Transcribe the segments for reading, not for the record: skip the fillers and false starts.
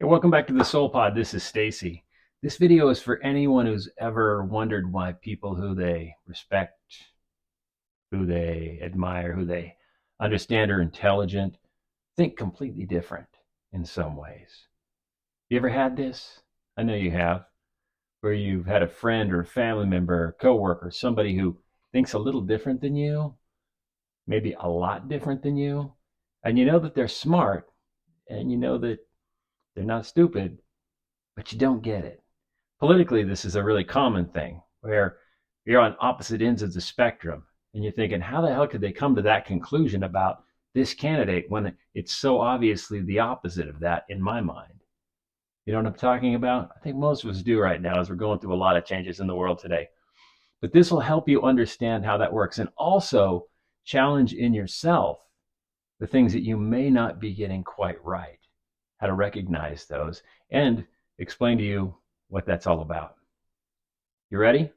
Hey, welcome back to the Soul Pod. This is Stacy. This video is for anyone who's ever wondered why people who they respect, who they admire, who they understand are intelligent, think completely different in some ways. You ever had this? I know you have, where you've had a friend or a family member, a coworker, somebody who thinks a little different than you, maybe a lot different than you, and you know that they're smart and you know that they're not stupid, but you don't get it. Politically, this is a really common thing where you're on opposite ends of the spectrum and you're thinking, how the hell could they come to that conclusion about this candidate when it's so obviously the opposite of that in my mind? You know what I'm talking about? I think most of us do right now as we're going through a lot of changes in the world today. But this will help you understand how that works and also challenge in yourself the things that you may not be getting quite right, how to recognize those, and explain to you what that's all about. You ready?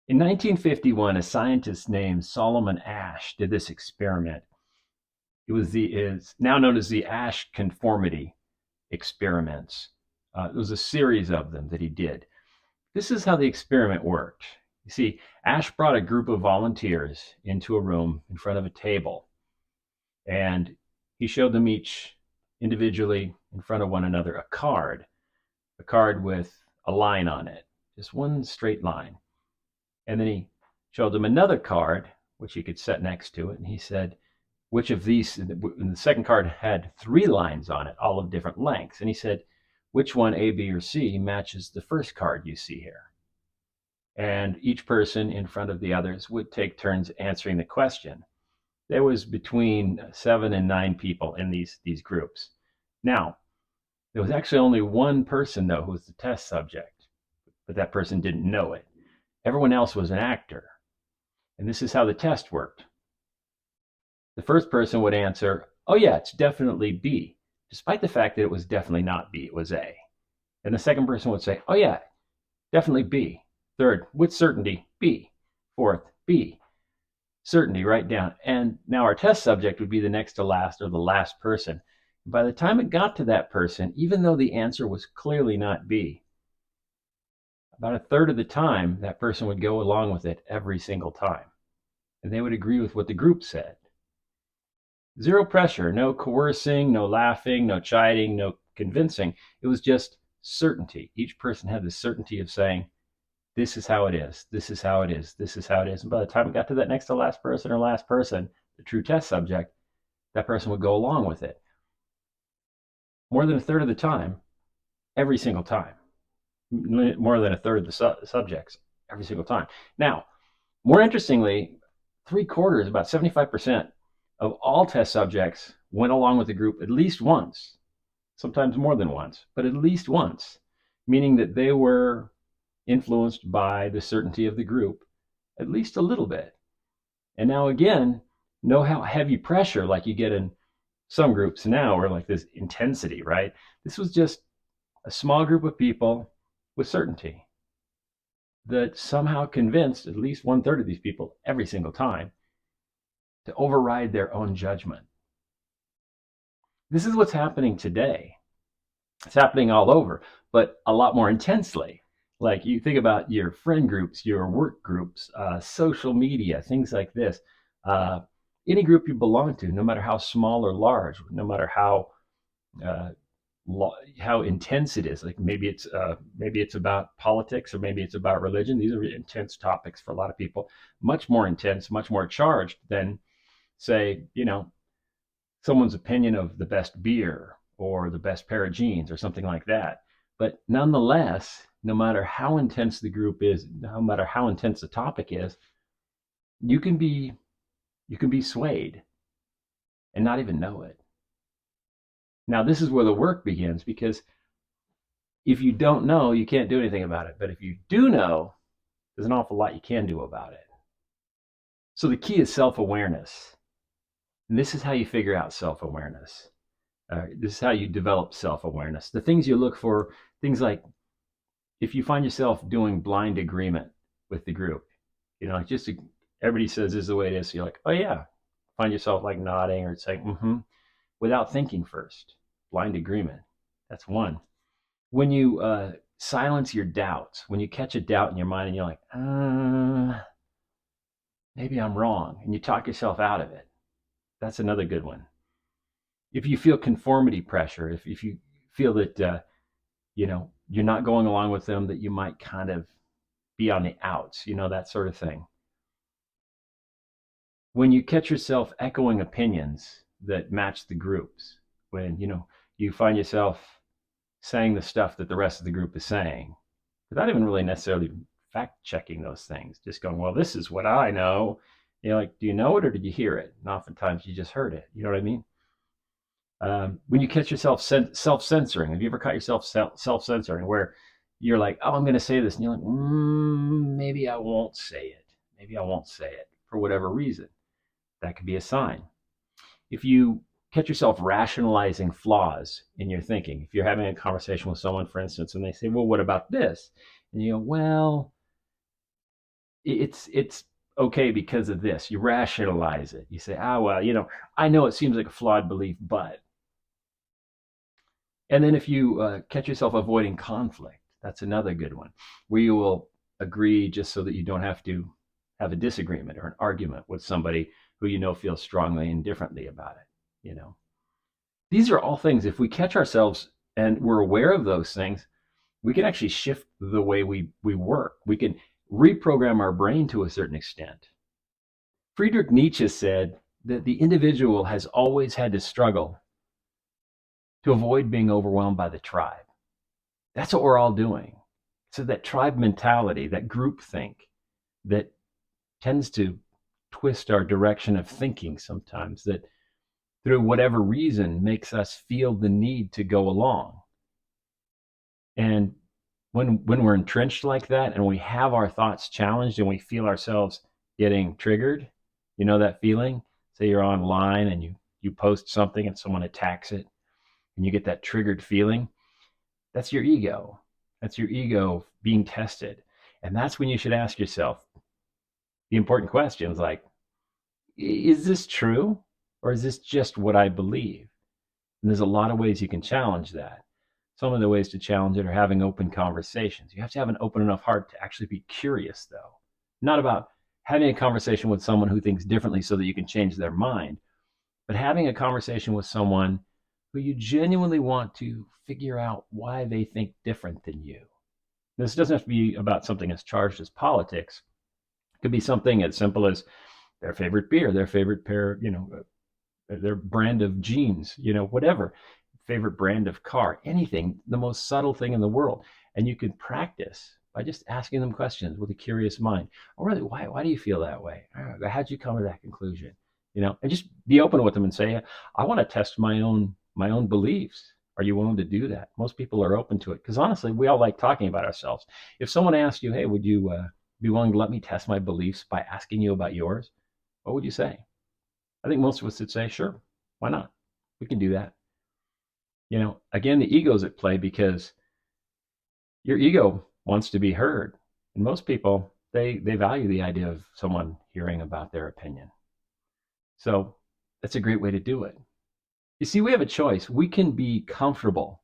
In 1951, a scientist named Solomon Asch did this experiment. Is now known as the Asch conformity experiments. It was a series of them that he did. This is how the experiment worked. You see, Asch brought a group of volunteers into a room in front of a table, and he showed them each individually in front of one another a card with a line on it, just one straight line. And then he showed them another card, which he could set next to it. And he said, which of these, and the second card had three lines on it, all of different lengths. And he said, which one, A, B, or C, matches the first card you see here? And each person in front of the others would take turns answering the question. There was between 7 and 9 people in these groups. Now, there was actually only one person, though, who was the test subject, but that person didn't know it. Everyone else was an actor. And this is how the test worked. The first person would answer, oh yeah, it's definitely B, despite the fact that it was definitely not B, it was A. And the second person would say, oh yeah, definitely B. Third, with certainty, B. Fourth, B. Certainty, write down. And now our test subject would be the next to last or the last person. By the time it got to that person, even though the answer was clearly not B, about a third of the time, that person would go along with it every single time. And they would agree with what the group said. Zero pressure, no coercing, no laughing, no chiding, no convincing. It was just certainty. Each person had the certainty of saying, this is how it is, this is how it is, this is how it is. And by the time it got to that next to last person or last person, the true test subject, that person would go along with it. More than a third of the time, every single time. More than a third of the subjects every single time. Now, more interestingly, 3/4, about 75% of all test subjects went along with the group at least once, sometimes more than once, but at least once, meaning that they were influenced by the certainty of the group at least a little bit. And now again, no heavy pressure like you get in some groups now, or like this intensity, right? This was just a small group of people with certainty that somehow convinced at least 1/3 of these people every single time to override their own judgment. This is what's happening today. It's happening all over, but a lot more intensely. Like you think about your friend groups, your work groups, social media, things like this. Uh, any group you belong to, no matter how small or large, no matter uh, how intense it is. Like maybe it's about politics, or maybe it's about religion. These are intense topics for a lot of people. Much more intense, much more charged than, say, someone's opinion of the best beer or the best pair of jeans or something like that. But nonetheless, no matter how intense the group is, no matter how intense the topic is, you can be swayed and not even know it. Now, this is where the work begins, because if you don't know, you can't do anything about it. But if you do know, there's an awful lot you can do about it. So the key is self-awareness. And this is how you figure out self-awareness. This is how you develop self-awareness. The things you look for, things like if you find yourself doing blind agreement with the group, just everybody says this is the way it is. So you're like, oh yeah, find yourself like nodding or saying, without thinking first. Blind agreement. That's one. When you silence your doubts, when you catch a doubt in your mind and you're like, maybe I'm wrong, and you talk yourself out of it, that's another good one. If you feel conformity pressure, if you feel that you're not going along with them, that you might kind of be on the outs, that sort of thing. When you catch yourself echoing opinions that match the groups, when you find yourself saying the stuff that the rest of the group is saying without even really necessarily fact checking those things, just going, well, this is what I know. Like, do you know it or did you hear it? And oftentimes you just heard it. You know what I mean? When you catch yourself self-censoring, have you ever caught yourself self-censoring where you're like, oh, I'm going to say this, and you're like, maybe I won't say it. Maybe I won't say it for whatever reason. That could be a sign. If you catch yourself rationalizing flaws in your thinking, if you're having a conversation with someone, for instance, and they say, well, what about this? And you go, well, it's okay because of this. You rationalize it. You say, well, I know it seems like a flawed belief, but. And then if you catch yourself avoiding conflict, that's another good one, where you will agree just so that you don't have to have a disagreement or an argument with somebody who feels strongly and differently about it. These are all things, if we catch ourselves and we're aware of those things, we can actually shift the way we work. We can reprogram our brain to a certain extent. Friedrich Nietzsche said that the individual has always had to struggle to avoid being overwhelmed by the tribe. That's what we're all doing. So that tribe mentality, that group think that tends to twist our direction of thinking sometimes, that through whatever reason makes us feel the need to go along. And when we're entrenched like that and we have our thoughts challenged and we feel ourselves getting triggered, that feeling? Say you're online and you post something and someone attacks it and you get that triggered feeling. That's your ego. That's your ego being tested. And that's when you should ask yourself the important questions like, is this true? Or is this just what I believe? And there's a lot of ways you can challenge that. Some of the ways to challenge it are having open conversations. You have to have an open enough heart to actually be curious, though. Not about having a conversation with someone who thinks differently so that you can change their mind, but having a conversation with someone who you genuinely want to figure out why they think different than you. This doesn't have to be about something as charged as politics. It could be something as simple as their favorite beer, their favorite pair, their brand of jeans, whatever, favorite brand of car, anything, the most subtle thing in the world. And you can practice by just asking them questions with a curious mind. Oh, really, why do you feel that way? How'd you come to that conclusion? And just be open with them and say, I want to test my own beliefs. Are you willing to do that? Most people are open to it because honestly, we all like talking about ourselves. If someone asked you, hey, would you be willing to let me test my beliefs by asking you about yours? What would you say? I think most of us would say, sure, why not? We can do that. Again, the ego's at play because your ego wants to be heard. And most people, they value the idea of someone hearing about their opinion. So that's a great way to do it. You see, we have a choice. We can be comfortable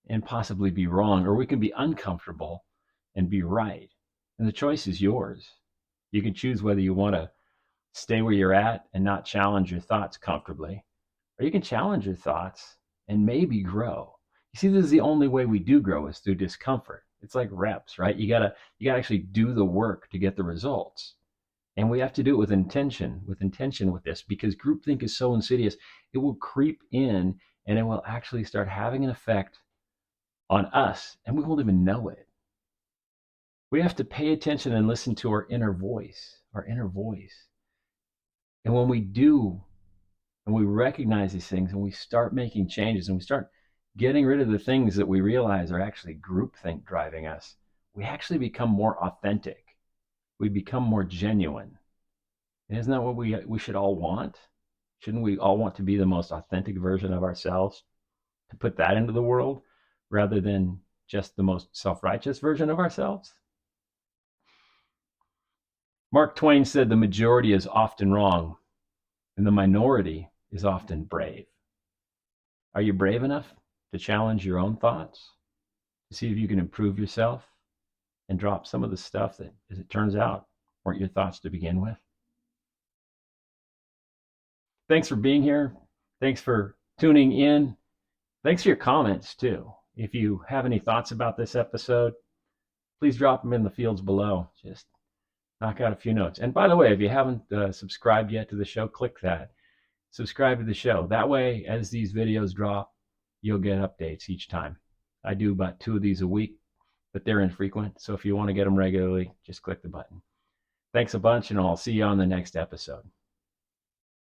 and possibly be wrong, or we can be uncomfortable and be right. And the choice is yours. You can choose whether you want to stay where you're at and not challenge your thoughts comfortably, or you can challenge your thoughts and maybe grow. You see, this is the only way we do grow is through discomfort. It's like reps, right? You gotta actually do the work to get the results. And we have to do it with intention with this, because groupthink is so insidious. It will creep in and it will actually start having an effect on us and we won't even know it. We have to pay attention and listen to our inner voice, And when we do, and we recognize these things and we start making changes and we start getting rid of the things that we realize are actually groupthink driving us, we actually become more authentic. We become more genuine. And isn't that what we should all want? Shouldn't we all want to be the most authentic version of ourselves, to put that into the world rather than just the most self-righteous version of ourselves? Mark Twain said the majority is often wrong and the minority is often brave. Are you brave enough? to challenge your own thoughts, to see if you can improve yourself and drop some of the stuff that, as it turns out, weren't your thoughts to begin with. Thanks for being here. Thanks for tuning in. Thanks for your comments, too. If you have any thoughts about this episode, please drop them in the fields below. Just knock out a few notes. And by the way, if you haven't subscribed yet to the show, click that. Subscribe to the show. That way, as these videos drop, you'll get updates each time. I do about 2 of these a week, but they're infrequent. So if you want to get them regularly, just click the button. Thanks a bunch, and I'll see you on the next episode.